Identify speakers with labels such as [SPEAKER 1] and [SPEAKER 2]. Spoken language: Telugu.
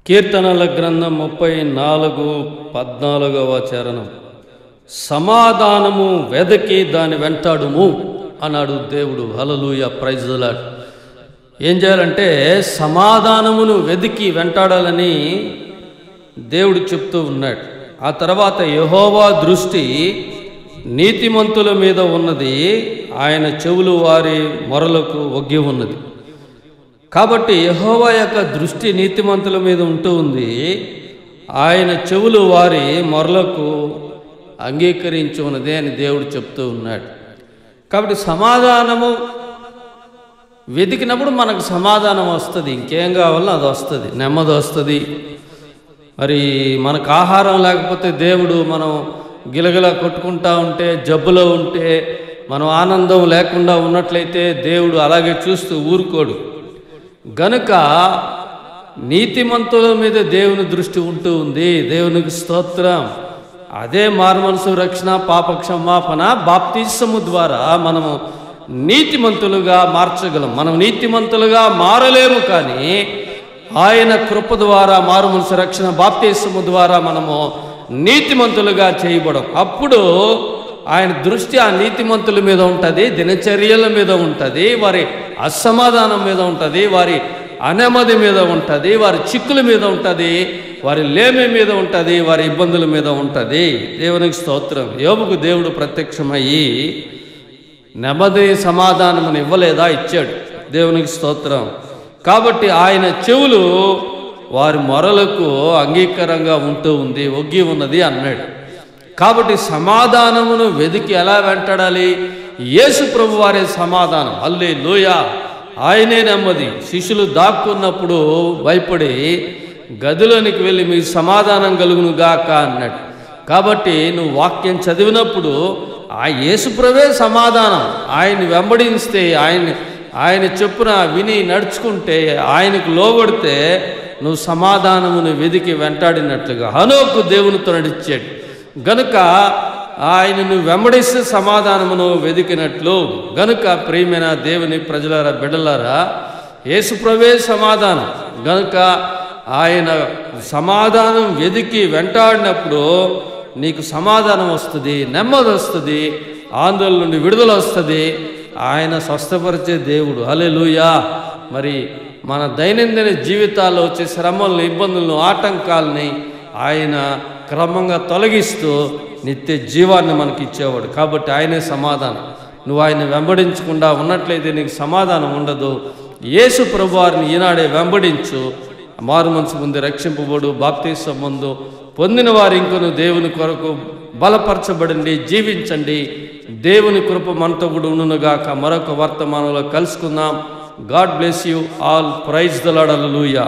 [SPEAKER 1] కీర్తనల గ్రంథం 34:14వ చరణం. సమాధానము వెదకి దాని వెంటాడుము అన్నాడు దేవుడు. హల్లెలూయా, ప్రైజ్ ది లార్డ్. ఏం చేయాలంటే సమాధానమును వెదికి వెంటాడాలని దేవుడు చెప్తూ ఉన్నాడు. ఆ తర్వాత యెహోవా దృష్టి నీతిమంతుల మీద ఉన్నది, ఆయన చెవులు వారి మొరలకు ఒగ్గి ఉన్నది. కాబట్టి యెహోవా యొక్క దృష్టి నీతిమంతుల మీద ఉంటూ ఉంది, ఆయన చెవులు వారి మొరలకు అంగీకరించి ఉన్నది అని దేవుడు చెప్తూ ఉన్నాడు. కాబట్టి సమాధానము వెతికినప్పుడు మనకు సమాధానం వస్తుంది. ఇంకేం కావాలో అది వస్తుంది, నెమ్మది వస్తుంది. మరి మనకు ఆహారం లేకపోతే దేవుడు మనం గిలగిలా కొట్టుకుంటా ఉంటే, జబ్బులో ఉంటే, మనం ఆనందం లేకుండా ఉన్నట్లయితే దేవుడు అలాగే చూస్తూ ఊరుకోడు. గనుక నీతిమంతుల మీద దేవుని దృష్టి ఉంటూ ఉంది. దేవునికి స్తోత్రం. అదే మారుమనసు రక్షణ, పాప క్షమాపణ, బాప్తిస్మము ద్వారా మనము నీతిమంతులుగా మార్చగలం. మనం నీతిమంతులుగా మారలేము, కానీ ఆయన కృప ద్వారా మారుమనసు రక్షణ, బాప్తిస్మము ద్వారా మనము నీతిమంతులుగా చేయబడం. అప్పుడు ఆయన దృష్టి ఆ నీతిమంతుల మీద ఉంటుంది, దినచర్యల మీద ఉంటుంది, వారి అసమాధానం మీద ఉంటుంది, వారి అనెమ్మది మీద ఉంటుంది, వారి చిక్కుల మీద ఉంటుంది, వారి లేమి మీద ఉంటుంది, వారి ఇబ్బందుల మీద ఉంటుంది. దేవునికి స్తోత్రం. యోబుకు దేవుడు ప్రత్యక్షమయ్యి నెమ్మది సమాధానమును ఇవ్వలేదా? ఇచ్చాడు. దేవునికి స్తోత్రం. కాబట్టి ఆయన చెవులు వారి మొరలకు అంగీకారంగా ఉంటూ ఉంది, ఒగ్గి ఉన్నది అన్నాడు. కాబట్టి సమాధానమును వెదికి ఎలా వెంటాడాలి? యేసు ప్రభు వారే సమాధానం. హల్లెలూయా, ఆయనే నెమ్మది. శిష్యులు దాక్కున్నప్పుడు భయపడి గదిలోనికి వెళ్ళి మీ సమాధానం కలుగును గాక అన్నాడు. కాబట్టి నువ్వు వాక్యం చదివినప్పుడు ఆ యేసు ప్రభువే సమాధానం. ఆయన్ని వెంబడిస్తే, ఆయన చెప్పున విని నడుచుకుంటే, ఆయనకు లోబడితే నువ్వు సమాధానమును వెదికి వెంటాడినట్లుగా. హనోకు దేవునితో నడిచాడు. గనుక ఆయనను వెంబడిస్తే సమాధానమును వెదికినట్లు. గనుక ప్రియమైన దేవుని ప్రజలారా, బిడ్డలారా, యేసుప్రభువే సమాధానం. గనుక ఆయన సమాధానం వెదికి వెంటాడినప్పుడు నీకు సమాధానం వస్తుంది, నెమ్మది వస్తుంది, ఆందోళన నుండి విడుదల వస్తుంది. ఆయన స్వస్థపరిచే దేవుడు. హల్లెలూయా. మరి మన దైనందిన జీవితాల్లో వచ్చే శ్రమలను, ఇబ్బందులను, ఆటంకాలని ఆయన క్రమంగా తొలగిస్తూ నిత్య జీవాన్ని మనకి ఇచ్చేవాడు. కాబట్టి ఆయనే సమాధానం. నువ్వు ఆయన వెంబడించకుండా ఉన్నట్లయితే నీకు సమాధానం ఉండదు. యేసు ప్రభువారిని ఈనాడే వెంబడించు. మారు మనసు ముందు రక్షింపబడు, బాప్తిస్మం ముందు పొందిన వారు ఇంకొను దేవుని కొరకు బలపరచబడండి, జీవించండి. దేవుని కృప మనతో కూడా ఉండునుగాక. మరొక వర్తమానంలో కలుసుకుందాం. God bless you all. Praise the Lord. Hallelujah.